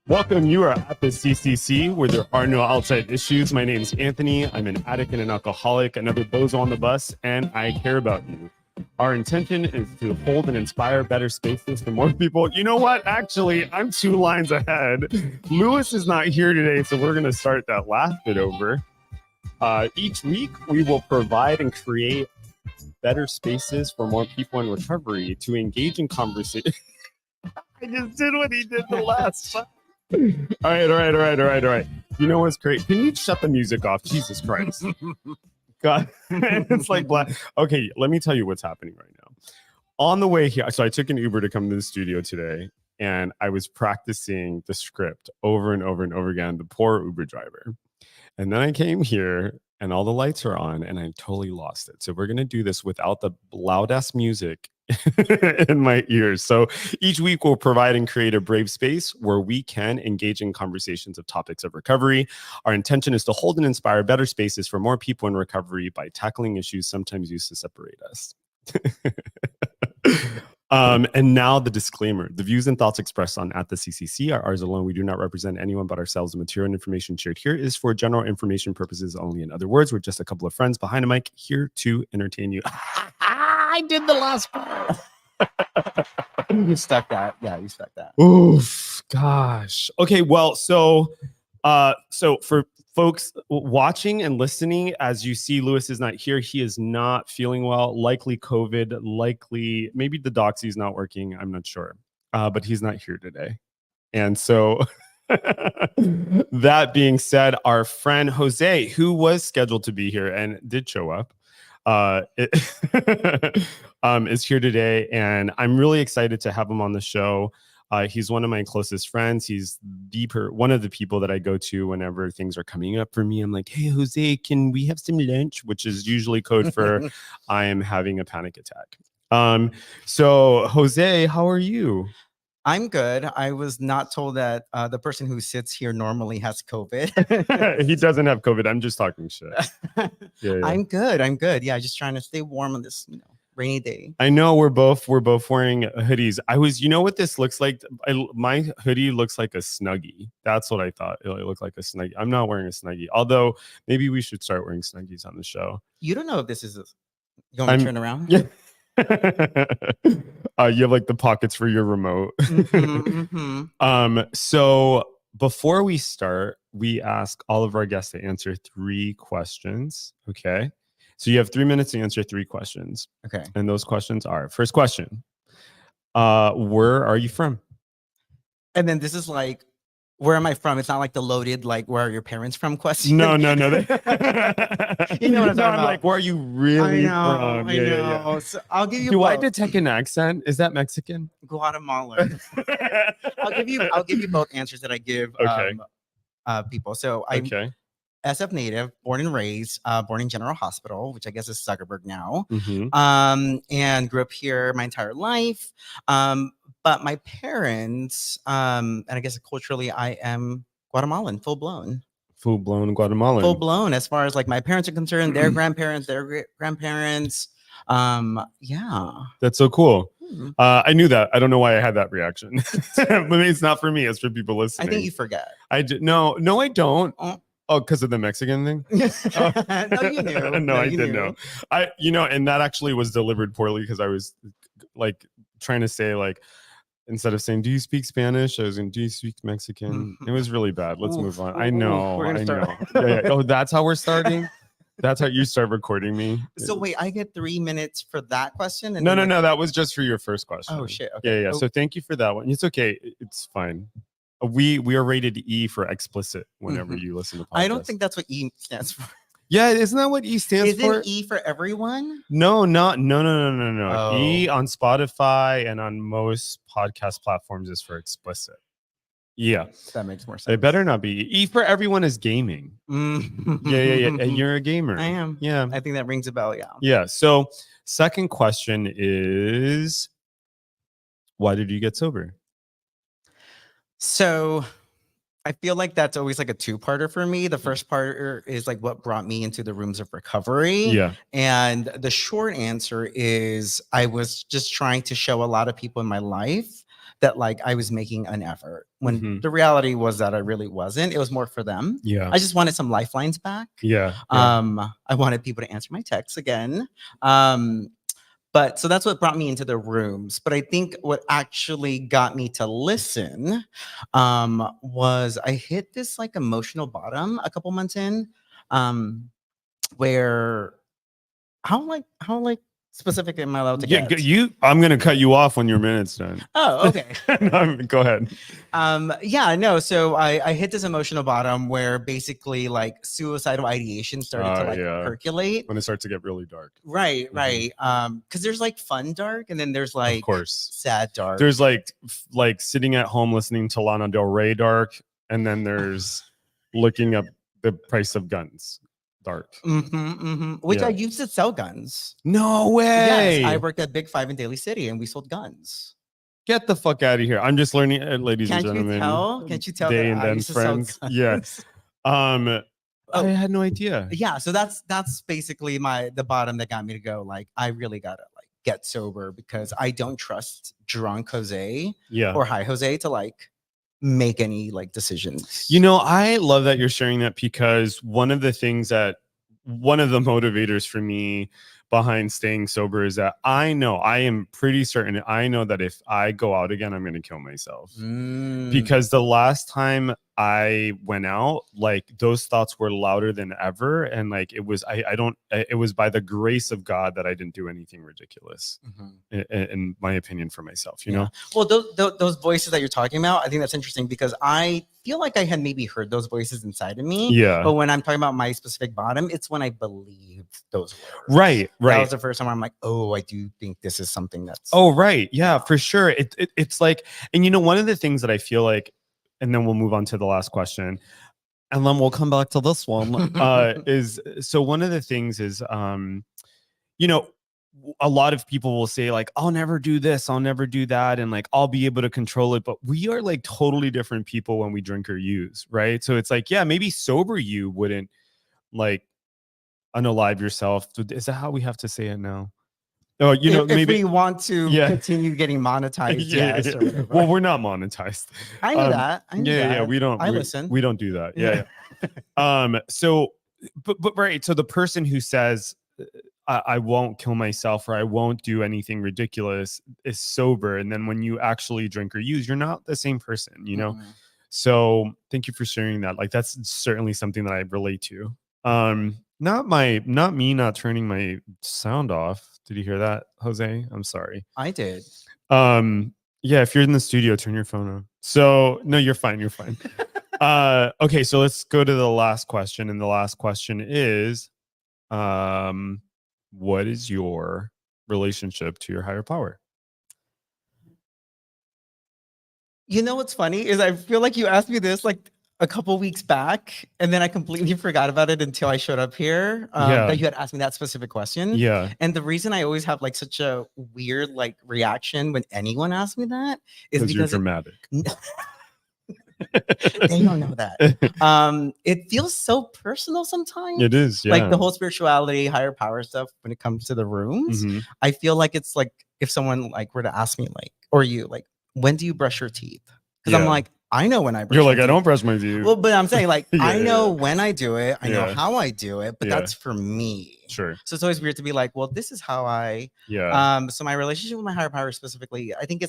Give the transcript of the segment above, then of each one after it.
Welcome. You are at the CCC where there are no outside issues. My name is Anthony. I'm an addict and an alcoholic, another bozo on the bus, and I care about you. Our intention is to hold and inspire better spaces for more people. You know what? Actually, I'm 2 lines ahead. Lewis is not here today, so we're going to start that last bit over. Each week, we will provide and create better spaces for more people in recovery to engage in conversation. I just did what he did the last time. All right. You know what's great? Can you shut the music off? Jesus Christ. God, it's like black. Okay, let me tell you what's happening right now. On the way here, so I took an Uber to come to the studio today, and I was practicing the script over and over and over again, the poor Uber driver. And then I came here, and all the lights are on, and I totally lost it. So we're going to do this without the loud-ass music in my ears. So each week we'll provide and create a brave space where we can engage in conversations of topics of recovery. Our intention is to hold and inspire better spaces for more people in recovery by tackling issues sometimes used to separate us. And now the disclaimer: the views and thoughts expressed on At the CCC are ours alone. We do not represent anyone but ourselves. The material and information shared here is for general information purposes only. In other words, we're just a couple of friends behind a mic here to entertain you. I did the last part. You stuck that. Yeah, you stuck that. Oof, gosh. Okay, well, so for folks watching and listening, as you see, Lewis is not here. He is not feeling well, likely COVID, likely maybe the doxy's not working. I'm not sure. But he's not here today. And so that being said, our friend Jose, who was scheduled to be here and did show up, is here today, and I'm really excited to have him on the show. He's one of my closest friends. He's one of the people that I go to whenever things are coming up for me. I'm like, hey, Jose, can we have some lunch? Which is usually code for I am having a panic attack. So Jose, how are you? I'm good. I was not told that the person who sits here normally has COVID. He doesn't have COVID. I'm just talking shit. Yeah. I'm good. Yeah, just trying to stay warm on this, rainy day. I know we're both wearing hoodies. You know what this looks like? My hoodie looks like a Snuggie. That's what I thought. It looked like a Snuggie. I'm not wearing a Snuggie. Although maybe we should start wearing Snuggies on the show. You don't know if this is you want me to turn around? Yeah. You have like the pockets for your remote. So before we start, we ask all of our guests to answer 3 questions. Okay. So you have 3 minutes to answer 3 questions. Okay. And those questions are: first question, where are you from? And then this is like, where am I from? It's not like the loaded, like, where are your parents from question. No. You know what I'm I'm like, where are you really from? I know. So I'll give you. Do I detect an accent? Is that Mexican? Guatemalan. I'll give you both answers that I give people. So I'm SF native, born and raised, born in General Hospital, which I guess is Zuckerberg now. And grew up here my entire life. But my parents, and I guess culturally, I am Guatemalan, full blown Guatemalan. Full blown, as far as like my parents are concerned, their grandparents, their great grandparents. Yeah. That's so cool. I knew that. I don't know why I had that reaction. But it's not for me. It's for people listening. I think you forget. No, I don't. Oh, because of the Mexican thing? No, you knew. No, I did know. And that actually was delivered poorly because I was like trying to say, like, instead of saying, do you speak Spanish? I was going, do you speak Mexican? It was really bad. Let's move on. I know. We're gonna start. Yeah. Oh, that's how we're starting? That's how you start recording me? So wait, I get 3 minutes for that question? And no. That was just for your first question. Oh, shit. Okay. Yeah. So thank you for that one. It's okay. It's fine. We are rated E for explicit whenever you listen to podcasts. I don't think that's what E stands for. Yeah, isn't that what E stands for? Isn't E for everyone? No. No. Oh. E on Spotify and on most podcast platforms is for explicit. Yeah. That makes more sense. It better not be. E for everyone is gaming. Yeah. And you're a gamer. I am. Yeah. I think that rings a bell, yeah. Yeah. So second question is, why did you get sober? So I feel like that's always like a two-parter for me. The first part is like what brought me into the rooms of recovery. Yeah. And the short answer is I was just trying to show a lot of people in my life that like I was making an effort when the reality was that I really wasn't. It was more for them. Yeah. I just wanted some lifelines back. Yeah. I wanted people to answer my texts again. But so that's what brought me into the rooms. But I think what actually got me to listen was I hit this like emotional bottom a couple months in, where how specific am I allowed to get? I'm gonna cut you off when your minute's done. Oh, okay. No, go ahead. So I hit this emotional bottom where basically like suicidal ideation started to like percolate. When it starts to get really dark. Right. Because there's like fun dark, and then there's like of course sad dark. There's like sitting at home listening to Lana Del Rey dark, and then there's looking up the price of guns dark. Which I used to sell guns. No way. Yes, I worked at Big Five in Daly City, and we sold guns. Get the fuck out of here! I'm just learning, ladies and gentlemen. Can't you tell? Day and then friends. Yes. I had no idea. Yeah, so that's basically the bottom that got me to go like I really gotta like get sober because I don't trust drunk Jose or high Jose to like make any like decisions. You know, I love that you're sharing that because one of the motivators for me behind staying sober is that I am pretty certain that if I go out again, I'm going to kill myself. Because the last time I went out, like those thoughts were louder than ever. And like, it was, it was by the grace of God that I didn't do anything ridiculous in my opinion for myself, you know? Well, those voices that you're talking about, I think that's interesting because I feel like I had maybe heard those voices inside of me. Yeah. But when I'm talking about my specific bottom, it's when I believe those words. Right. That was the first time where I'm like, oh, I do think this is something that's. Oh, right. Yeah, for sure. It's like, and you know, one of the things that I feel like, and then we'll move on to the last question, and then we'll come back to this one. Is so one of the things is, you know, a lot of people will say like, I'll never do this, I'll never do that, and like I'll be able to control it. But we are like totally different people when we drink or use, right? So it's like, yeah, maybe sober you wouldn't like unalive yourself. Is that how we have to say it now? Oh, you know, if we want to continue getting monetized, or whatever. Well, we're not monetized. I know that. We don't. Listen. We don't do that. Yeah. So, but right. So the person who says I won't kill myself or I won't do anything ridiculous is sober, and then when you actually drink or use, you're not the same person. You know. So thank you for sharing that. Like that's certainly something that I relate to. Not me not turning my sound off. Did you hear that, Jose? I'm sorry. I did. Yeah, if you're in the studio, turn your phone on. So no, you're fine. You're fine. Okay, so let's go to the last question. And the last question is, what is your relationship to your higher power? You know what's funny is I feel like you asked me this like a couple weeks back, and then I completely forgot about it until I showed up here. That you had asked me that specific question. Yeah. And the reason I always have like such a weird like reaction when anyone asks me that is because you're dramatic. They don't know that. It feels so personal sometimes. It is, yeah. Like the whole spirituality, higher power stuff when it comes to the rooms. I feel like it's like if someone like were to ask me like, or you like, when do you brush your teeth? Because I'm like, I know when I brush. You're like, I don't brush my teeth. Well, but I'm saying like, I know when I do it. I know how I do it, but that's for me. Sure. So it's always weird to be like, well, this is how I. Yeah. So my relationship with my higher power specifically, I think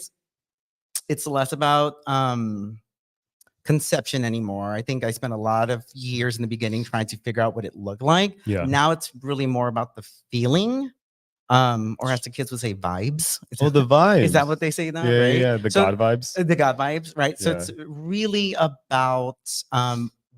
it's less about conception anymore. I think I spent a lot of years in the beginning trying to figure out what it looked like. Yeah. Now it's really more about the feeling. Or as the kids would say, vibes. The vibes. Is that what they say now? Yeah, right? Yeah. God vibes. The God vibes, right? So it's really about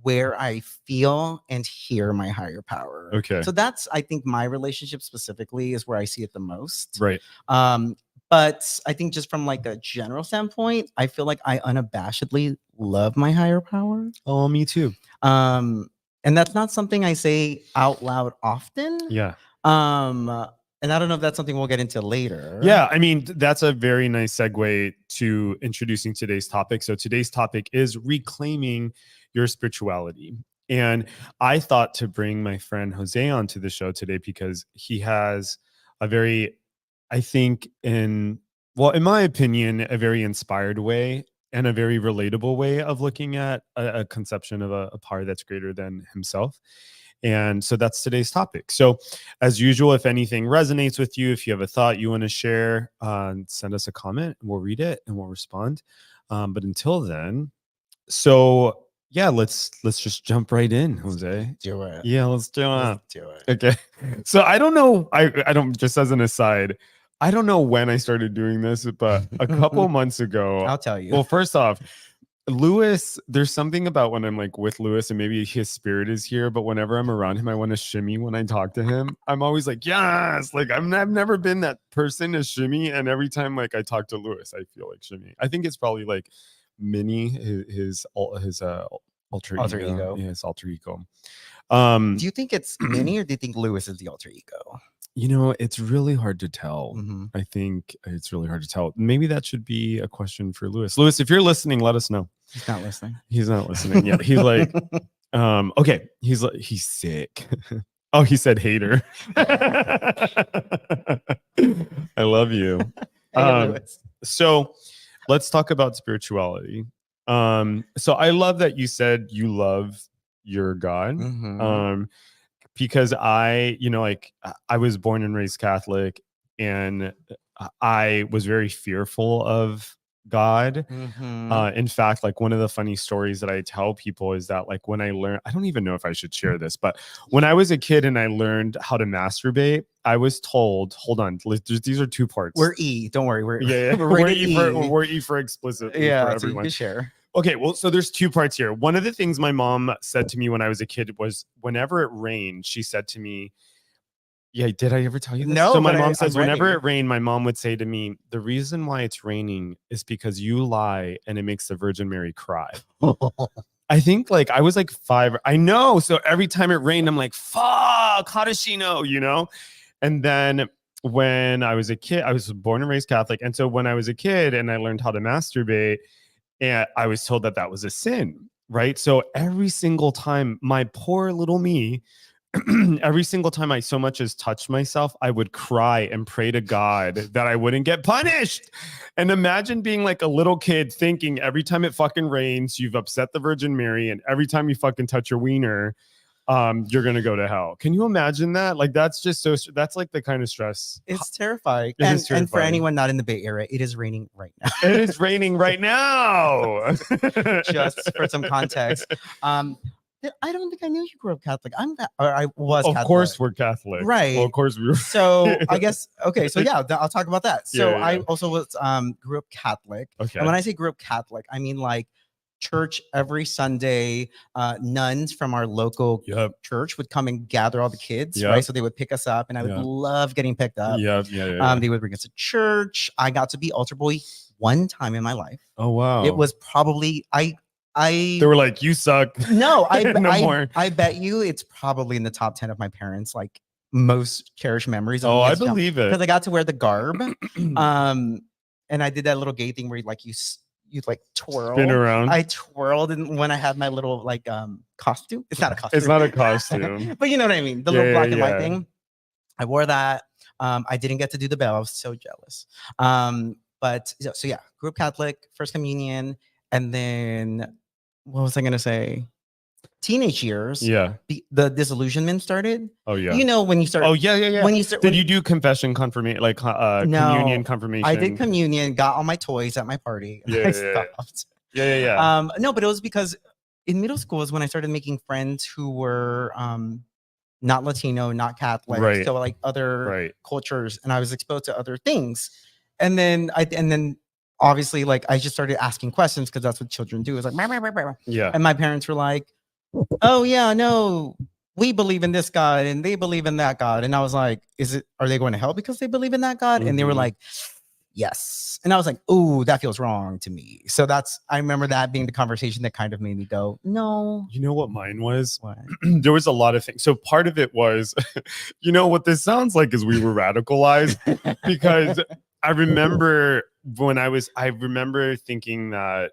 where I feel and hear my higher power. Okay. So that's, I think, my relationship specifically is where I see it the most. Right. But I think just from like a general standpoint, I feel like I unabashedly love my higher power. Oh, me too. And that's not something I say out loud often. Yeah. And I don't know if that's something we'll get into later. Yeah, I mean, that's a very nice segue to introducing today's topic. So today's topic is reclaiming your spirituality. And I thought to bring my friend Jose onto the show today because he has a very, I think in my opinion, a very inspired way and a very relatable way of looking at a conception of a power that's greater than himself. And so that's today's topic. So as usual, if anything resonates with you, if you have a thought you want to share, send us a comment and we'll read it and we'll respond. But until then, so yeah, let's just jump right in, Jose. Do it. Yeah, let's do it. Let's do it. Okay. So I don't know. I don't, just as an aside, I don't know when I started doing this, but a couple months ago. I'll tell you. Well, first off, Lewis, there's something about when I'm like with Lewis and maybe his spirit is here, but whenever I'm around him, I want to shimmy when I talk to him. I'm always like, yes, like I've never been that person to shimmy. And every time like I talk to Lewis, I feel like shimmy. I think it's probably like Minnie, his alter ego. Yeah, his alter ego. Do you think it's Minnie or do you think Lewis is the alter ego? You know, it's really hard to tell. I think it's really hard to tell. Maybe that should be a question for Lewis. Lewis, if you're listening, let us know. He's not listening. He's not listening. Yeah, he's like, okay. He's like, he's sick. Oh, he said hater. I love you. So let's talk about spirituality. So I love that you said you love your God. Because I was born and raised Catholic and I was very fearful of God. In fact, like one of the funny stories that I tell people is that like when I learned, I don't even know if I should share this, but when I was a kid and I learned how to masturbate, I was told, hold on, these are two parts. We're E, don't worry. We're we're E for explicit. Yeah, for everyone. so you can share. Okay, well, so there's two parts here. One of the things my mom said to me when I was a kid was whenever it rained, she said to me, yeah, did I ever tell you this? No. So my mom says whenever it rained, my mom would say to me, the reason why it's raining is because you lie and it makes the Virgin Mary cry. I think like I was like 5. I know. So every time it rained, I'm like, fuck, how does she know? You know? And then when I was a kid, I was born and raised Catholic. And so when I was a kid and I learned how to masturbate, and I was told that that was a sin, right? So every single time, my poor little me, every single time I so much as touched myself, I would cry and pray to God that I wouldn't get punished. And imagine being like a little kid thinking every time it fucking rains, you've upset the Virgin Mary, and every time you fucking touch your wiener, you're gonna go to hell. Can you imagine that? Like that's just so. That's like the kind of stress. It's terrifying. And for anyone not in the Bay Area, it is raining right now. It is raining right now. Just for some context. I don't think I knew you grew up Catholic. I was. Of Catholic. course, we're Catholic, right? Well, of course we were. So I guess okay. So yeah, I'll talk about that. So Yeah. I also was grew up Catholic. Okay. And when I say grew up Catholic, I mean like church every Sunday. Nuns from our local church would come and gather all the kids, right? So they would pick us up, and I would love getting picked up. They would bring us to church. I got to be altar boy one time in my life. Oh wow! It was probably they were like, you suck. No, more. I bet you it's probably in the top 10 of my parents' like most cherished mememories. Oh, I believe it. Because I got to wear the garb. And I did that little gay thing where you like twirl. Spin around. I twirled and when I had my little like costume. It's not a costume. It's not a costume. But you know what I mean? The little black and white thing. I wore that. I didn't get to do the bell. I was so jealous. But so yeah, grew up Catholic, first communion, and then what was I gonna say? Teenage years. Yeah. The disillusionment started. Oh yeah. You know when you start. Oh yeah. When you start. Did you do confession, confirmation, like communion, confirmation? I did communion. Got all my toys at my party. I stopped. Yeah. No, but it was because in middle school is when I started making friends who were not Latino, not Catholic, right. So like other cultures, and I was exposed to other things, and then obviously, like I just started asking questions because that's what children do. It's like, yeah. And my parents were like, "Oh yeah, no, we believe in this God and they believe in that God." And I was like, are they going to hell because they believe in that God? And they were like, yes. And I was like, "Ooh, that feels wrong to me." So I remember that being the conversation that kind of made me go, no. You know what mine was? What? There was a lot of things. So part of it was, you know what this sounds like is we were radicalized because I remember I remember thinking that,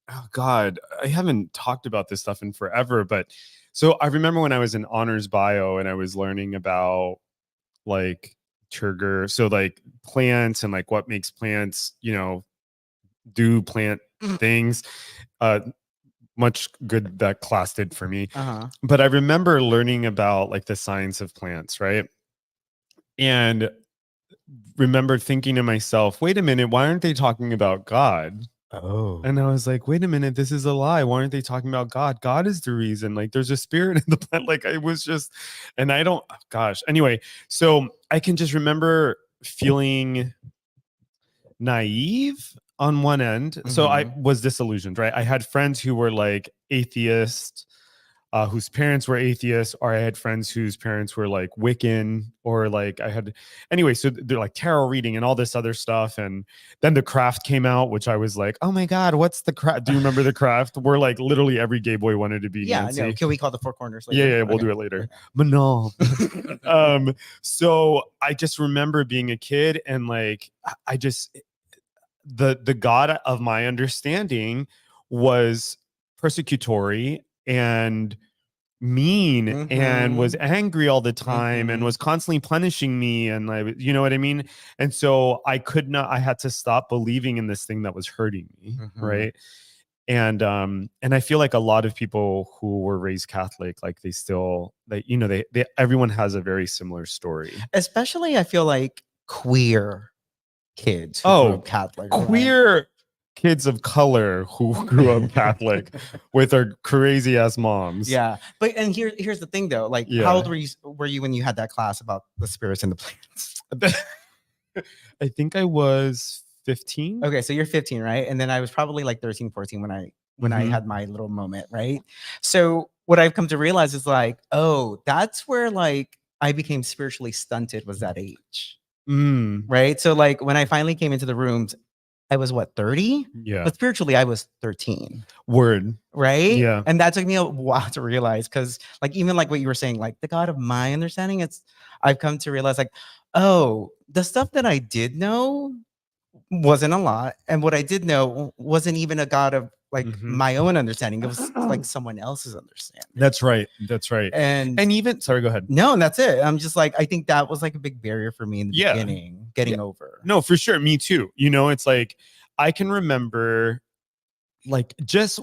oh God, I haven't talked about this stuff in forever. But so I remember when I was in honors bio and I was learning about like turgor, so like plants and like what makes plants, do plant things. Much good that class did for me. But I remember learning about like the science of plants, right? And remember thinking to myself, wait a minute, why aren't they talking about God? Oh. And I was like, wait a minute, this is a lie. Why aren't they talking about God? God is the reason. Like, there's a spirit in the plant. Like, it was just, and I don't, gosh. Anyway, so I can just remember feeling naive on one end. So I was disillusioned, right? I had friends who were like atheists, whose parents were atheists, or I had friends whose parents were like Wiccan, or like anyway, so they're like tarot reading and all this other stuff. And then The Craft came out, which I was like, oh my God, what's The Craft? Do you remember The Craft? Where like literally every gay boy wanted to be Nancy. No. Can we call the Four Corners later? Yeah, we'll do it later. But no. So I just remember being a kid and like, I just, the God of my understanding was persecutory and mean and was angry all the time and was constantly punishing me, and you know what I mean? And so I had to stop believing in this thing that was hurting me, right? And I feel like a lot of people who were raised Catholic, like they everyone has a very similar story. Especially I feel like queer kids who grew up Catholic. Queer kids of color who grew up Catholic with our crazy ass moms. Yeah. And here's the thing though. Like, how old were you when you had that class about the spirits and the plants? I think I was 15. Okay, so you're 15, right? And then I was probably like 13, 14 when I had my little moment, right? So what I've come to realize is like, oh, that's where like I became spiritually stunted, was that age. Right? So like when I finally came into the rooms, I was what, 30? Yeah. But spiritually, I was 13. Word. Right? Yeah. And that took me a while to realize, because like even like what you were saying, like the God of my understanding, I've come to realize like, oh, the stuff that I did know wasn't a lot. And what I did know wasn't even a God of like my own understanding. It was like someone else's understanding. That's right. And even, sorry, go ahead. No, and that's it. I'm just like, I think that was like a big barrier for me in the beginning, getting over. No, for sure. Me too. It's like, I can remember like I just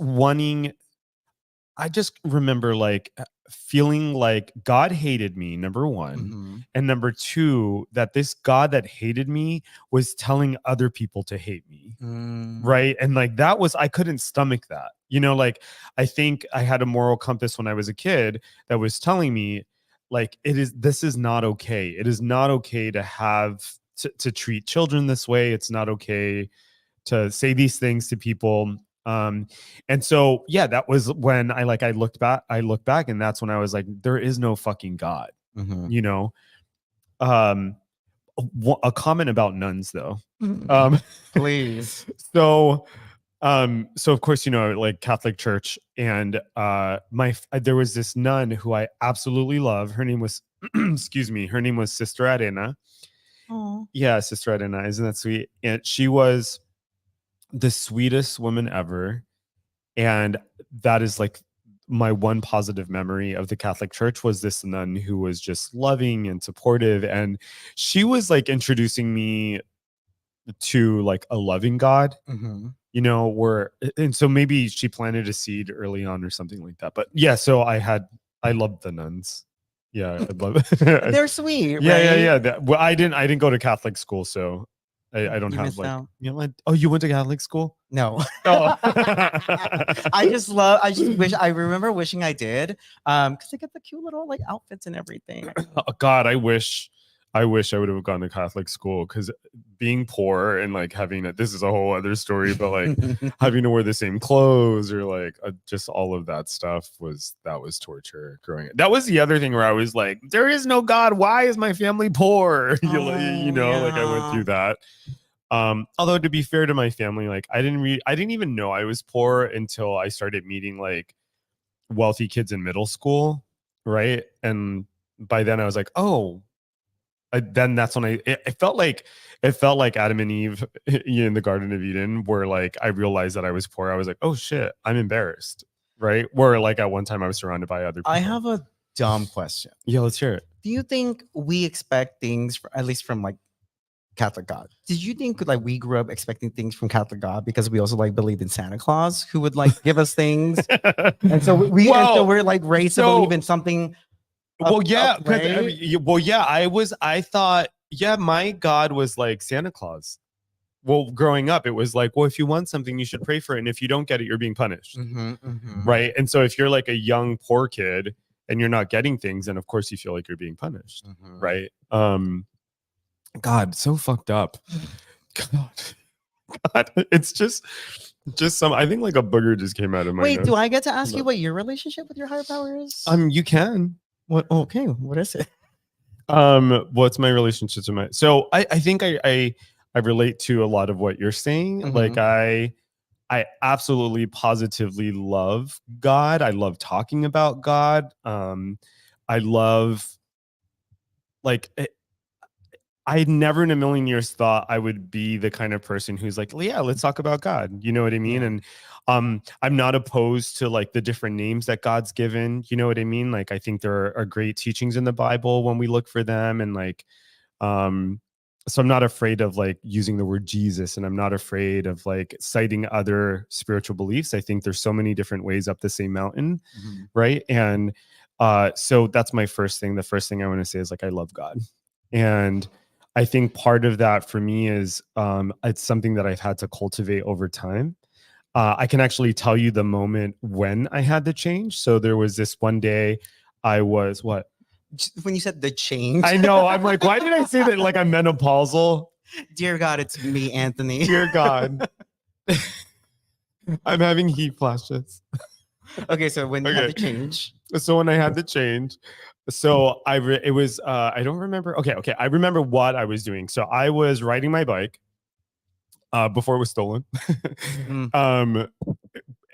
remember like feeling like God hated me, number one. And number two, that this God that hated me was telling other people to hate me. Right. And like I couldn't stomach that. Like I think I had a moral compass when I was a kid that was telling me like, this is not okay. It is not okay to treat children this way. It's not okay to say these things to people. And so that was when I looked back and that's when I was like, there is no fucking God. A comment about nuns though. Please. So of course, like Catholic Church, and there was this nun who I absolutely love. Her name was excuse me, her name was Sister Arena. Aww. Yeah, Sister Arena. Isn't that sweet? And she was the sweetest woman ever. And that is like my one positive memory of the Catholic Church, was this nun who was just loving and supportive. And she was like introducing me to like a loving God, and so maybe she planted a seed early on or something like that. But yeah, so I loved the nuns. Yeah, I love it. They're sweet. Yeah. Right? Well, I didn't go to Catholic school, so I don't have like out. Oh, you went to Catholic school? No. Oh. I remember wishing I did. Because they get the cute little like outfits and everything. Oh, God, I wish I would have gone to Catholic school, because being poor and like this is a whole other story, but like having to wear the same clothes or like just all of that stuff was torture growing up. That was the other thing where I was like, there is no God. Why is my family poor? Like I went through that. Although to be fair to my family, like I didn't even know I was poor until I started meeting like wealthy kids in middle school. Right. And by then I was like, oh, then that's when it felt like Adam and Eve in the Garden of Eden, where like I realized that I was poor. I was like, oh shit, I'm embarrassed, right? Where like at one time I was surrounded by other people. I have a dumb question. Yeah, let's hear it. Do you think we expect things, at least from like Catholic God? Did you think like we grew up expecting things from Catholic God because we also like believed in Santa Claus who would like give us things, and so we're like raised to believe in something? I thought, yeah, my God was like Santa Claus. Well, growing up, it was like, well, if you want something, you should pray for it, and if you don't get it, you're being punished, right? And so if you're like a young poor kid and you're not getting things, then of course you feel like you're being punished, right? God, so fucked up. God, it's just some. I think like a booger just came out of my. Wait, do I get to ask you what your relationship with your higher power is? You can. What? Okay, what is it? What's my relationship to my? So I think I relate to a lot of what you're saying. Like I absolutely positively love God. I love talking about God. I love like. I never in a million years thought I would be the kind of person who's like, yeah, let's talk about God. You know what I mean? Yeah. And I'm not opposed to like the different names that God's given. You know what I mean? Like, I think there are great teachings in the Bible when we look for them. And like, so I'm not afraid of like using the word Jesus, and I'm not afraid of like citing other spiritual beliefs. I think there's so many different ways up the same mountain. Right. And so that's my first thing. The first thing I want to say is like, I love God. And I think part of that for me is it's something that I've had to cultivate over time. I can actually tell you the moment when I had the change. So there was this one day I was what? When you said the change. I know. I'm like, why did I say that like I'm menopausal? Dear God, it's me, Anthony. Dear God. I'm having heat flashes. Okay, so when you had the change. So when I had the change. So I don't remember. Okay. I remember what I was doing. So I was riding my bike before it was stolen.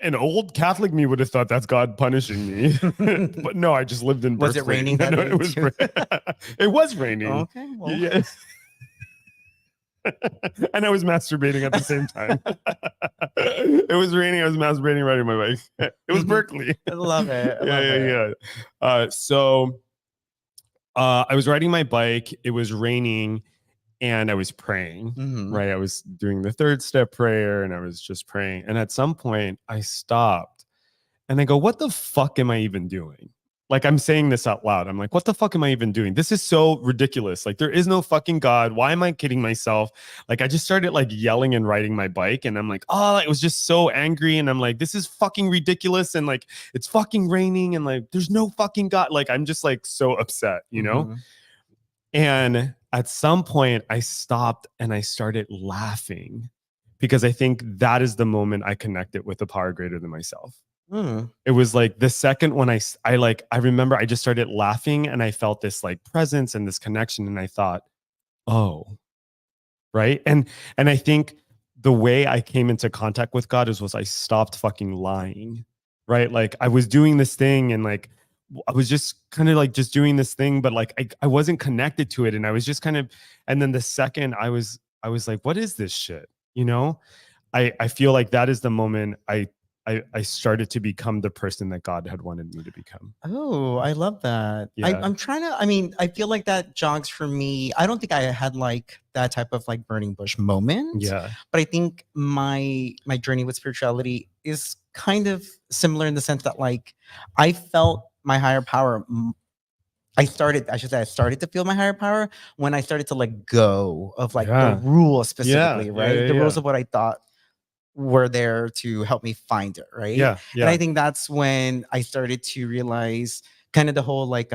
An old Catholic me would have thought that's God punishing me. But no, I just lived in Was it raining that day? It was raining. Okay. Well. Yeah. And I was masturbating at the same time. It was raining. I was masturbating riding my bike. It was Berkeley. I love it. Yeah. So I was riding my bike. It was raining, and I was praying. Right. I was doing the third step prayer, and I was just praying. And at some point, I stopped, and I go, "What the fuck am I even doing?" Like, I'm saying this out loud. I'm like, what the fuck am I even doing? This is so ridiculous. Like, there is no fucking God. Why am I kidding myself? Like, I just started like yelling and riding my bike. And I'm like, oh, it was just so angry. And I'm like, this is fucking ridiculous. And like, it's fucking raining. And like, there's no fucking God. Like, I'm just like so upset, you know? And at some point I stopped and I started laughing, because I think that is the moment I connected with a power greater than myself. It was like the second when I remember I just started laughing, and I felt this like presence and this connection, and I thought, oh, right. And I think the way I came into contact with God was I stopped fucking lying, right? Like I was doing this thing, and like I was just kind of like just doing this thing, but like I wasn't connected to it, and I was just kind of, and then the second I was like, what is this shit? You know, I feel like that is the moment I started to become the person that God had wanted me to become. Oh, I love that. Yeah. I'm trying to, I feel like that jogs for me. I don't think I had like that type of like burning bush moment. Yeah. But I think my journey with spirituality is kind of similar in the sense that like I felt my higher power. I started to feel my higher power when I started to let go of like the rules specifically, right? The rules of what I thought were there to help me find it, right? Yeah. And I think that's when I started to realize kind of the whole like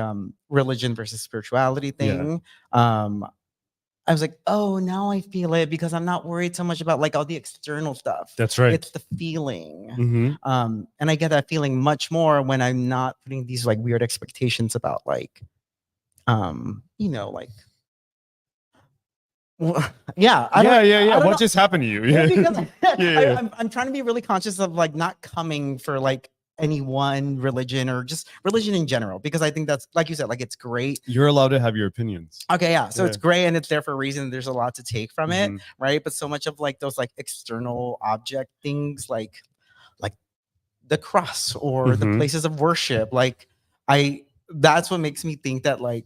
religion versus spirituality thing. I was like, oh, now I feel it, because I'm not worried so much about like all the external stuff. That's right. It's the feeling. And I get that feeling much more when I'm not putting these like weird expectations about like, you know, like, well, yeah. What just happened to you? Because I'm trying to be really conscious of like not coming for like any one religion or just religion in general, because I think that's, like you said, like it's great. You're allowed to have your opinions. Okay, yeah. So it's great and it's there for a reason. There's a lot to take from it, right? But so much of like those like external object things, like the cross or the places of worship, like that's what makes me think that like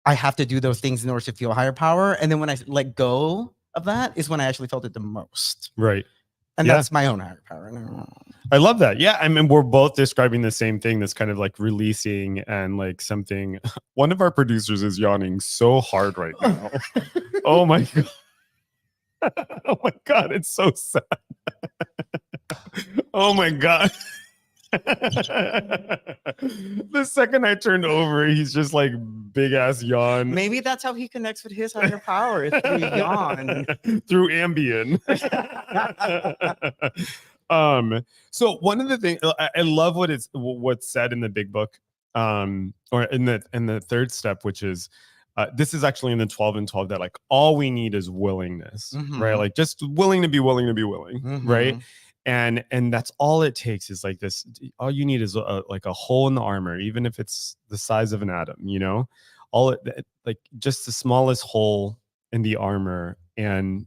I have to do those things in order to feel higher power. And then when I let go of that is when I actually felt it the most. Right. And that's my own higher power. I love that. Yeah. I mean, we're both describing the same thing. That's kind of like releasing and like something. One of our producers is yawning so hard right now. Oh my God. Oh my God. It's so sad. Oh my God. The second I turned over, he's just like big ass yawn. Maybe that's how he connects with his higher power, is through yawn. Through Ambien. So one of the things I love what's said in the big book, or in the third step, which is this is actually in the 12 and 12, that like all we need is willingness, right? Like just willing to be willing, right? And that's all it takes, is like this. All you need is like a hole in the armor, even if it's the size of an atom, you know, like just the smallest hole in the armor, and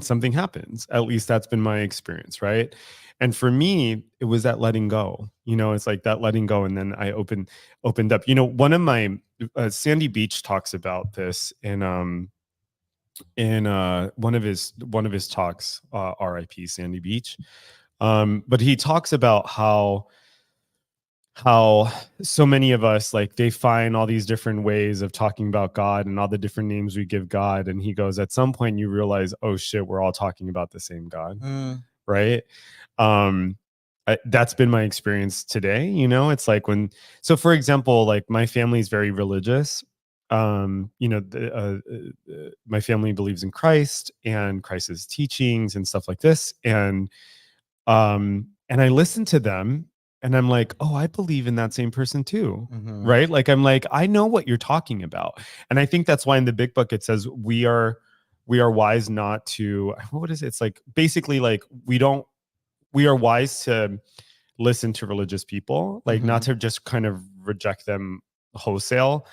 something happens. At least that's been my experience, right? And for me, it was that letting go. You know, it's like that letting go, and then I opened up. You know, one of my Sandy Beach talks about this in one of his talks, RIP Sandy Beach. But he talks about how so many of us, like, they find all these different ways of talking about God and all the different names we give God. And he goes, at some point you realize, oh shit, we're all talking about the same God. Right. That's been my experience today. You know, it's like so for example, like my family is very religious. You know, my family believes in Christ and Christ's teachings and stuff like this. And I listen to them and I'm like, oh, I believe in that same person too. Right. Like, I'm like, I know what you're talking about. And I think that's why in the big book, it says we are wise not to, what is it? It's like, basically like, we are wise to listen to religious people, like not to just kind of reject them wholesale.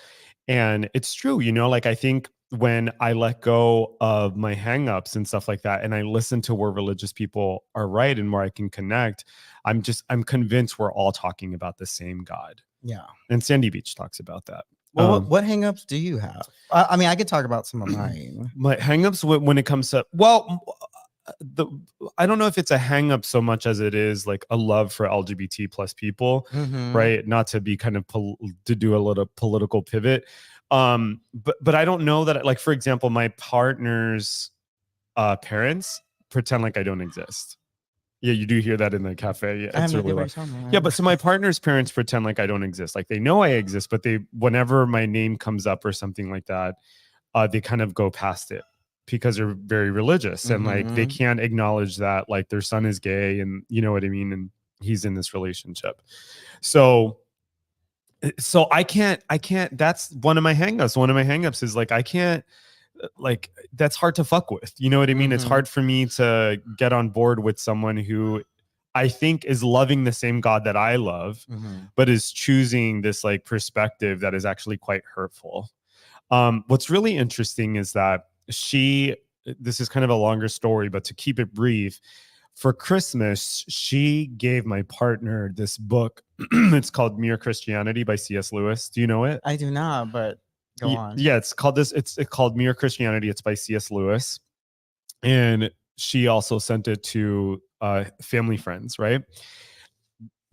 And it's true, you know, like I think when I let go of my hangups and stuff like that, and I listen to where religious people are right and where I can connect, I'm convinced we're all talking about the same God. Yeah. And Sandy Beach talks about that. Well, what hangups do you have? I mean, I could talk about some of mine. My hangups when it comes to, I don't know if it's a hang up so much as it is like a love for LGBT plus people, right? Not to be kind of to do a little political pivot. But I don't know that, like, for example, my partner's parents pretend like I don't exist. Yeah, you do hear that in the cafe. Yeah, it's really loud. Yeah, but so my partner's parents pretend like I don't exist. Like they know I exist, but whenever my name comes up or something like that, they kind of go past it, because they're very religious and like they can't acknowledge that like their son is gay, and you know what I mean, and he's in this relationship. So I can't, that's one of my hangups. One of my hangups is like I can't, like, that's hard to fuck with. You know what I mean? It's hard for me to get on board with someone who I think is loving the same God that I love, but is choosing this like perspective that is actually quite hurtful. What's really interesting is that this is kind of a longer story, but to keep it brief, for Christmas, she gave my partner this book. It's called Mere Christianity by C.S. Lewis. Do you know it? I do not, but go on. Yeah, it's called Mere Christianity. It's by C.S. Lewis. And she also sent it to family friends, right?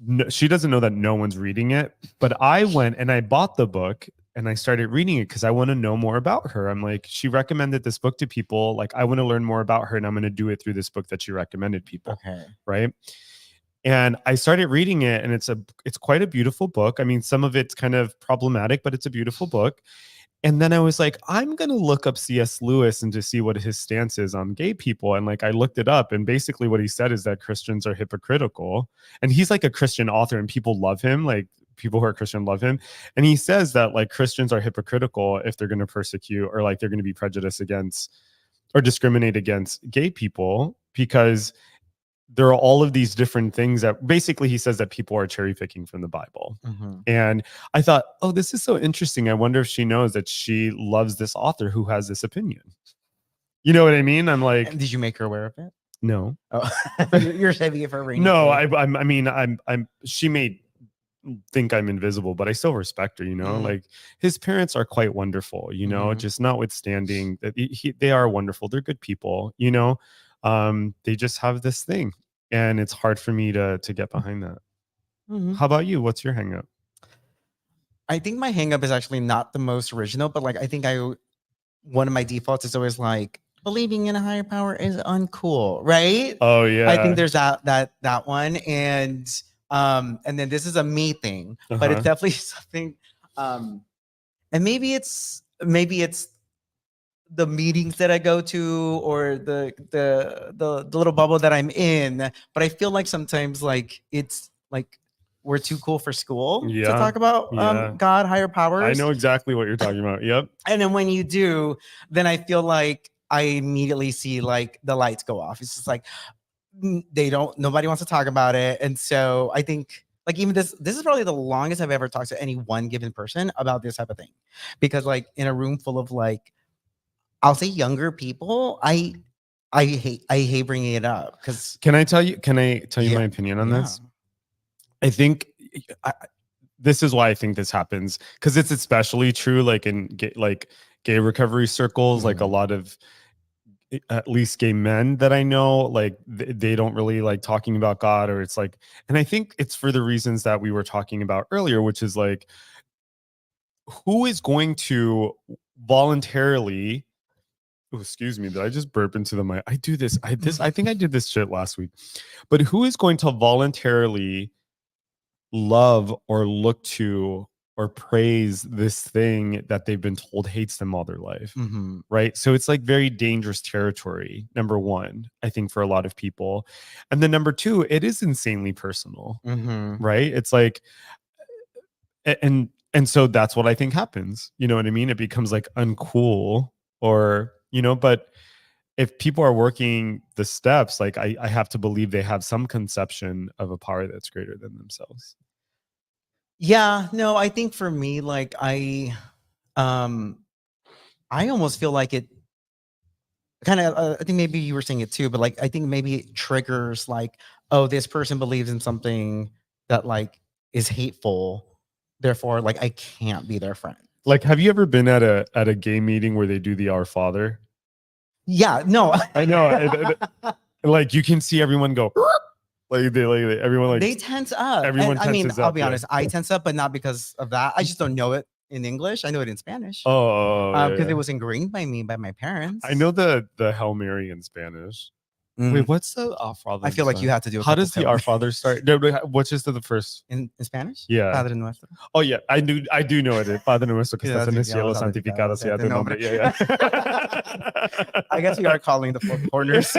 No, she doesn't know that no one's reading it, but I went and I bought the book and I started reading it because I want to know more about her. I'm like, she recommended this book to people. Like, I want to learn more about her, and I'm going to do it through this book that she recommended people. Okay. Right. And I started reading it, and it's quite a beautiful book. I mean, some of it's kind of problematic, but it's a beautiful book. And then I was like, I'm going to look up C.S. Lewis and to see what his stance is on gay people. And like, I looked it up, and basically what he said is that Christians are hypocritical. And he's like a Christian author, and people love him. Like, people who are Christian love him. And he says that like Christians are hypocritical if they're going to persecute or like they're going to be prejudiced against or discriminate against gay people, because there are all of these different things that basically he says that people are cherry picking from the Bible. And I thought, oh, this is so interesting. I wonder if she knows that she loves this author who has this opinion. You know what I mean? I'm like, and did you make her aware of it? No. Oh, you're saving it for a rainy No, day. I mean, she may think I'm invisible, but I still respect her, you know, like his parents are quite wonderful, you know, just notwithstanding that they are wonderful. They're good people, you know, they just have this thing and it's hard for me to get behind that. How about you? What's your hang up? I think my hang up is actually not the most original, but like, I think one of my defaults is always like, believing in a higher power is uncool, right? Oh yeah. I think there's that one. And then this is a me thing, but it's definitely something, and maybe it's the meetings that I go to or the little bubble that I'm in, but I feel like sometimes like it's like we're too cool for school to talk about God, higher powers. I know exactly what you're talking about. Yep. And then when you do, then I feel like I immediately see like the lights go off. It's just like nobody wants to talk about it. And so I think like even this is probably the longest I've ever talked to any one given person about this type of thing. Because like in a room full of like, I'll say younger people, I hate bringing it up because can I tell you my opinion on this? I think this is why I think this happens, because it's especially true like in gay recovery circles. Like a lot of at least gay men that I know, like they don't really like talking about God, or it's like, and I think it's for the reasons that we were talking about earlier, which is like, who is going to voluntarily, oh, excuse me, did I just burp into the mic? I do this. I think I did this shit last week. But who is going to voluntarily love or look to or praise this thing that they've been told hates them all their life? Right? So it's like very dangerous territory, number one, I think, for a lot of people. And then number two, it is insanely personal. Right? It's like, and so that's what I think happens. You know what I mean? It becomes like uncool, or, you know, but if people are working the steps, like I have to believe they have some conception of a power that's greater than themselves. Yeah, no, I think for me, like I almost feel like it kind of, I think maybe you were saying it too, but like, I think maybe it triggers like, oh, this person believes in something that like is hateful. Therefore, like I can't be their friend. Like, have you ever been at a gay meeting where they do the Our Father? Yeah, no, I know. Like you can see everyone go, like everyone like they tense up. Everyone and, I mean, tenses I'll up, be honest, I tense up, but not because of that. I just don't know it in English. I know it in Spanish. Oh, because it was ingrained by my parents. I know the Hail Mary in Spanish. Wait, what's the Our Father? I feel like you have to do. How does the Our Father start? No, what's just the first in Spanish? Yeah. Padre Nuestro. Oh yeah, I do know it. Padre Nuestro que estás en el cielo, santificado sea tu nombre. Yeah. I guess we are calling the four corners.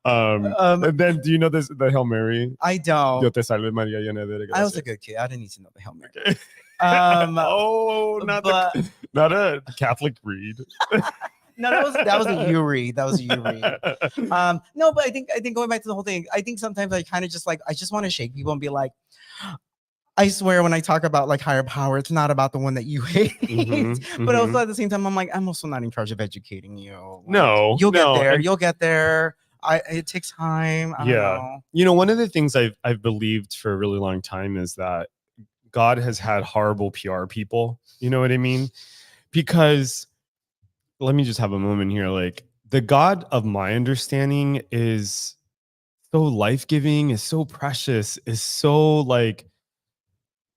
And then do you know this, the Hail Mary? I don't. Dios te salve María, llena de gracia. I was a good kid. I didn't need to know the Hail Mary. Okay. Not a Catholic read. No, that was a you read. That was a you read. No, but I think going back to the whole thing, I think sometimes I kind of just like, I just want to shake people and be like, I swear when I talk about like higher power, it's not about the one that you hate. But also at the same time, I'm like, I'm also not in charge of educating you. Like, No, you'll get there. You'll get there. It takes time. I don't know. You know, one of the things I've believed for a really long time is that God has had horrible PR people. You know what I mean? Because let me just have a moment here. Like, the God of my understanding is so life-giving, is so precious, is so like,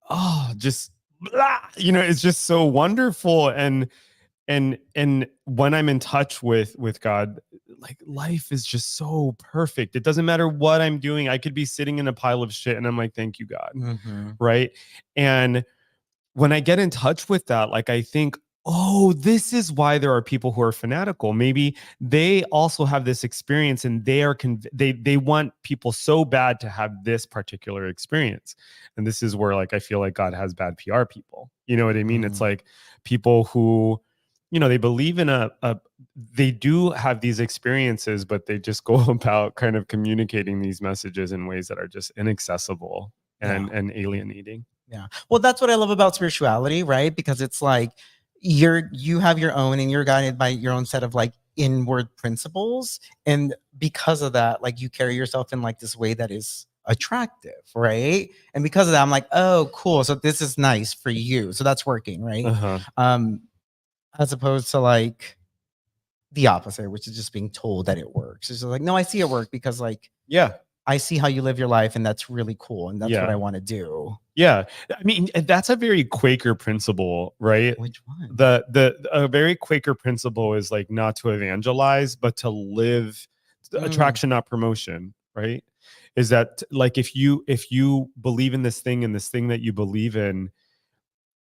oh, just blah, you know, it's just so wonderful. And when I'm in touch with God, like life is just so perfect. It doesn't matter what I'm doing. I could be sitting in a pile of shit and I'm like, thank you, God. Right. And when I get in touch with that, like I think, oh, this is why there are people who are fanatical. Maybe they also have this experience and they are they want people so bad to have this particular experience. And this is where like I feel like God has bad PR people. You know what I mean? It's like people who, they believe in they do have these experiences, but they just go about kind of communicating these messages in ways that are just inaccessible and alienating. Yeah. Well, that's what I love about spirituality, right? Because it's like you have your own and you're guided by your own set of like inward principles. And because of that, like you carry yourself in like this way that is attractive, right? And because of that, I'm like, oh, cool. So this is nice for you. So that's working, right? As opposed to like the opposite, which is just being told that it works. It's just like, no, I see it work because like, I see how you live your life and that's really cool. And that's what I want to do. Yeah. I mean, that's a very Quaker principle, right? Which one? A very Quaker principle is like not to evangelize, but to live attraction, not promotion, right? Is that like if you believe in this thing and this thing that you believe in,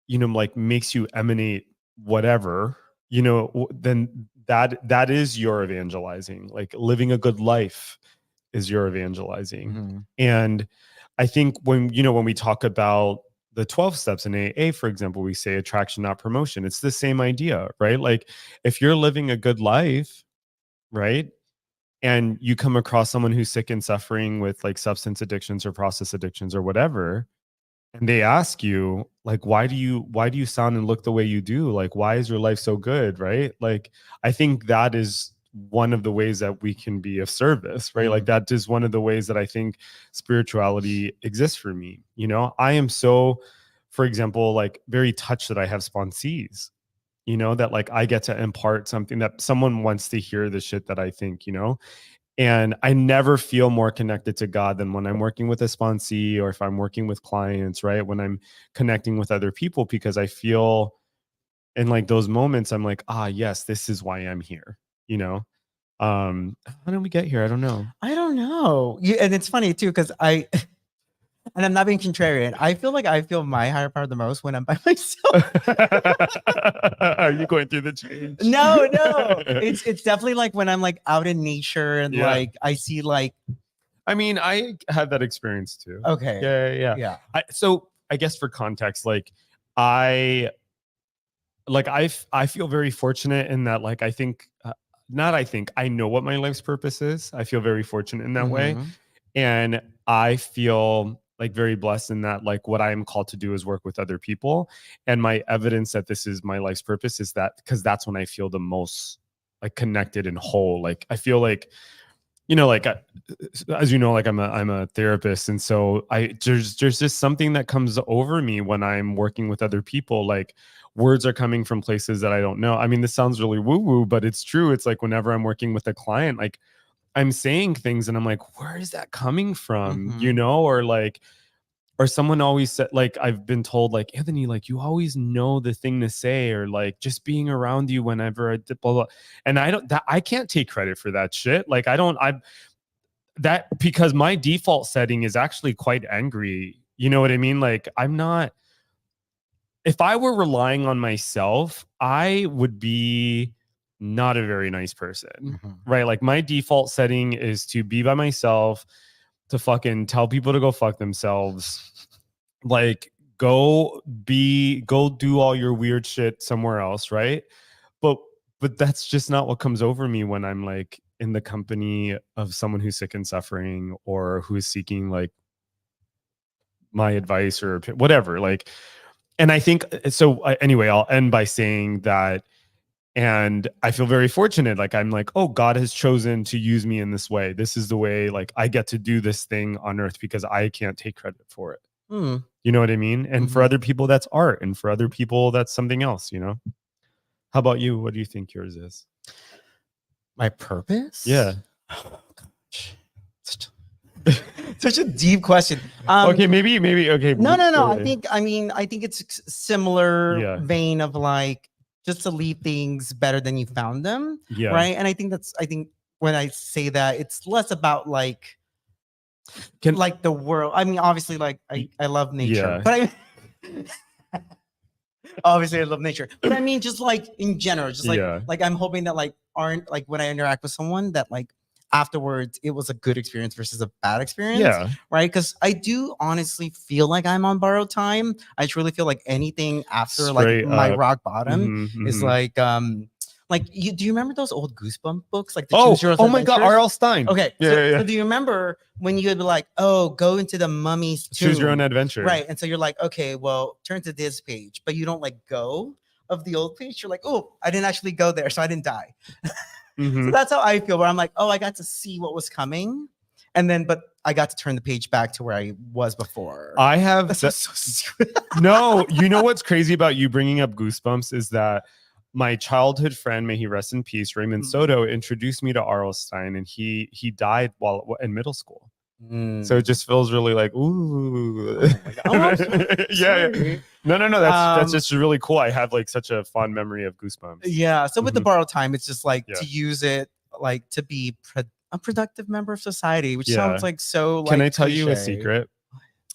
like makes you emanate whatever, then that is your evangelizing. Like living a good life is your evangelizing. And I think when we talk about the 12 steps in AA, for example, we say attraction, not promotion. It's the same idea, right? Like if you're living a good life, right? And you come across someone who's sick and suffering with like substance addictions or process addictions or whatever, and they ask you like, why do you sound and look the way you do? Like, why is your life so good? Right? Like, I think that is one of the ways that we can be of service, right? Like that is one of the ways that I think spirituality exists for me. I am so, for example, like very touched that I have sponsees, that like I get to impart something that someone wants to hear the shit that I think, and I never feel more connected to God than when I'm working with a sponsee or if I'm working with clients, right? When I'm connecting with other people, because I feel in like those moments, I'm like, yes, this is why I'm here. How did we get here? I don't know. And it's funny too, because and I'm not being contrarian. I feel like I feel my higher power the most when I'm by myself. Are you going through the change? No. It's definitely like when I'm like out in nature and like I see like. I mean, I had that experience too. Okay. Yeah. So I guess for context, like I feel very fortunate in that, like, I think, I know what my life's purpose is. I feel very fortunate in that way. And I feel like very blessed in that, like, what I am called to do is work with other people. And my evidence that this is my life's purpose is that because that's when I feel the most like connected and whole. Like I feel like, like as you know, like I'm a therapist, and so there's just something that comes over me when I'm working with other people. Like words are coming from places that I don't know. I mean, this sounds really woo woo, but it's true. It's like whenever I'm working with a client, like I'm saying things and I'm like, where is that coming from? Or someone always said, like, I've been told, like, Anthony, like, you always know the thing to say, or like just being around you whenever I did blah, blah. And I can't take credit for that shit. Like, because my default setting is actually quite angry. You know what I mean? Like, if I were relying on myself, I would be not a very nice person, right? Like my default setting is to be by myself, to fucking tell people to go fuck themselves. Like go do all your weird shit somewhere else, right? But that's just not what comes over me when I'm like in the company of someone who's sick and suffering or who is seeking like my advice or whatever. Like, and I think so. Anyway, I'll end by saying that. And I feel very fortunate. Like I'm like, oh, God has chosen to use me in this way. This is the way, like, I get to do this thing on earth because I can't take credit for it. You know what I mean? And for other people, that's art. And for other people, that's something else, How about you? What do you think yours is? My purpose? Yeah. Oh, gosh. Such a deep question. Okay, maybe. Okay. No. I think it's similar vein of like just to leave things better than you found them. Yeah. Right. And I think when I say that, it's less about like the world. I mean, obviously, like I love nature, but obviously I love nature. But I mean, just like in general, just like I'm hoping that like aren't like when I interact with someone that like afterwards it was a good experience versus a bad experience, right? Because I do honestly feel like I'm on borrowed time. I truly feel like anything after like my rock bottom is like you do you remember those old Goosebump books, like the Choose Your Own oh my God, R.L. Stein. Okay, so do you remember when you would be like, oh, go into the mummy's tomb, choose your own adventure, right? And so you're like, okay, well, turn to this page, but you don't like go of the old page. You're like, oh, I didn't actually go there, so I didn't die. So that's how I feel, where I'm like, oh, I got to see what was coming, and then but I got to turn the page back to where I was before. I have no, you know what's crazy about you bringing up Goosebumps is that my childhood friend, may he rest in peace, Raymond Soto, introduced me to R.L. Stein, and he died while in middle school. So it just feels really like, ooh. Oh my God. Oh, yeah. No. That's just really cool. I have like such a fond memory of Goosebumps. Yeah. So with the borrowed time, it's just like to use it like to be a productive member of society, which sounds like so. Like, can I tell you a secret?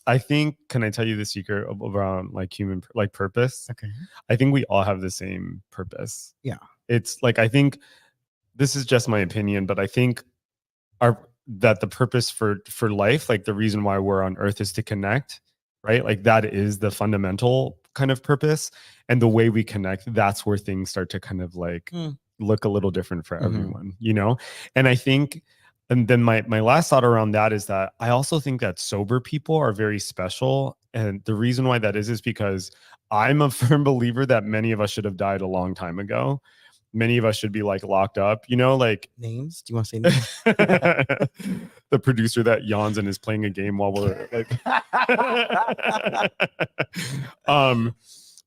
Can I tell you the secret around like human like purpose? Okay. I think we all have the same purpose. Yeah. It's like, I think this is just my opinion, but I think that the purpose for life, like the reason why we're on earth, is to connect, right? Like that is the fundamental kind of purpose, and the way we connect, that's where things start to kind of like look a little different for everyone, you know? And I think, and then my last thought around that is that I also think that sober people are very special, and the reason why that is because I'm a firm believer that many of us should have died a long time ago. Many of us should be like locked up, you know, like names. Do you want to say names? The producer that yawns and is playing a game while we're like,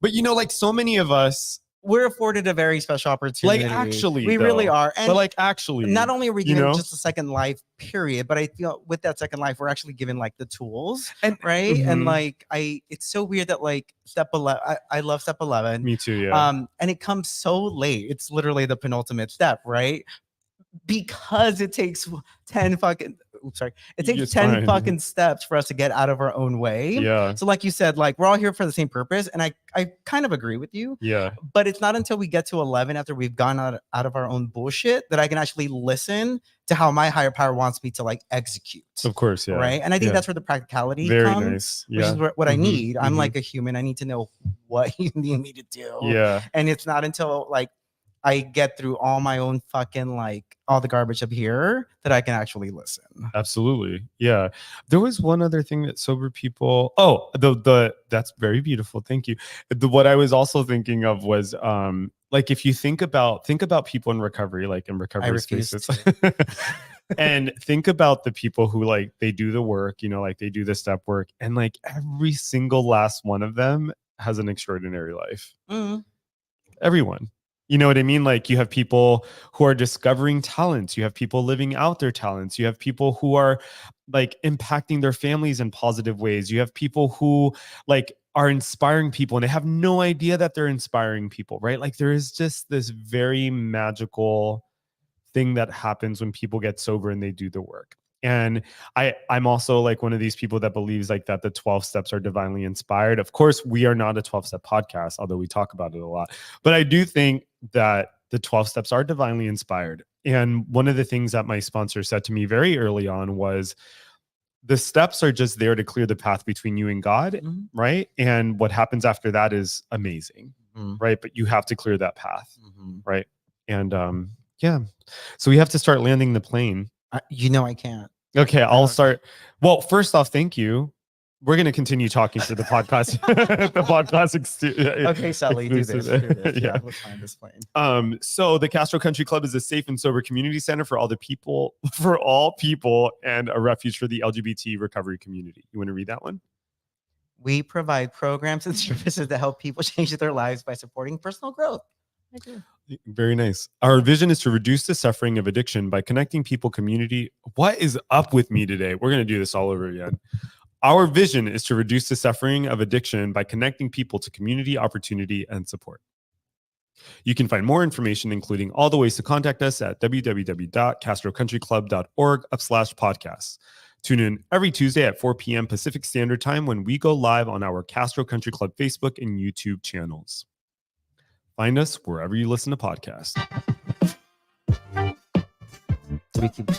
but you know, like so many of us, we're afforded a very special opportunity. Like actually, we really are. And but like actually, not only are we given just a second life, period, but I feel with that second life, we're actually given like the tools, and right? And like it's so weird that like step 11, I love step 11. Me too, yeah. And it comes so late. It's literally the penultimate step, right? Because it takes 10 fucking it takes 10 fucking steps for us to get out of our own way. Yeah. So like you said, like we're all here for the same purpose, and I kind of agree with you. Yeah. But it's not until we get to 11, after we've gone out of our own bullshit, that I can actually listen to how my higher power wants me to like execute. Of course, yeah. Right. And I think that's where the practicality very comes, nice. which is what I need. I'm like a human. I need to know what you need me to do. Yeah. And it's not until like I get through all my own fucking like all the garbage up here that I can actually listen. Absolutely. Yeah. There was one other thing that sober people, the that's very beautiful. Thank you. What I was also thinking of was like if you think about people in recovery, like in recovery spaces. And think about the people who like they do the work, you know, like they do the step work, and like every single last one of them has an extraordinary life. Everyone. You know what I mean? Like you have people who are discovering talents. You have people living out their talents. You have people who are like impacting their families in positive ways. You have people who like are inspiring people and they have no idea that they're inspiring people, right? Like there is just this very magical thing that happens when people get sober and they do the work. And I'm also like one of these people that believes like that the 12 steps are divinely inspired. Of course, we are not a 12-step podcast, although we talk about it a lot. But I do think that the 12 steps are divinely inspired. And one of the things that my sponsor said to me very early on was the steps are just there to clear the path between you and God, right? And what happens after that is amazing, right? But you have to clear that path, right? And yeah, so we have to start landing the plane. You know I can't. Okay, I'll start. Well, first off, thank you. We're going to continue talking for the podcast. The podcast. Okay, Sally, do this. Yeah, let's find this plane. So the Castro Country Club is a safe and sober community center for all people, and a refuge for the LGBT recovery community. You want to read that one? We provide programs and services that help people change their lives by supporting personal growth. Very nice. Our vision is to reduce the suffering of addiction by connecting people, community. What is up with me today? We're going to do this all over again. Our vision is to reduce the suffering of addiction by connecting people to community, opportunity, and support. You can find more information, including all the ways to contact us, at www.castrocountryclub.org/podcasts. Tune in every Tuesday at 4 p.m. Pacific Standard Time when we go live on our Castro Country Club Facebook and YouTube channels. Find us wherever you listen to podcasts. So we keep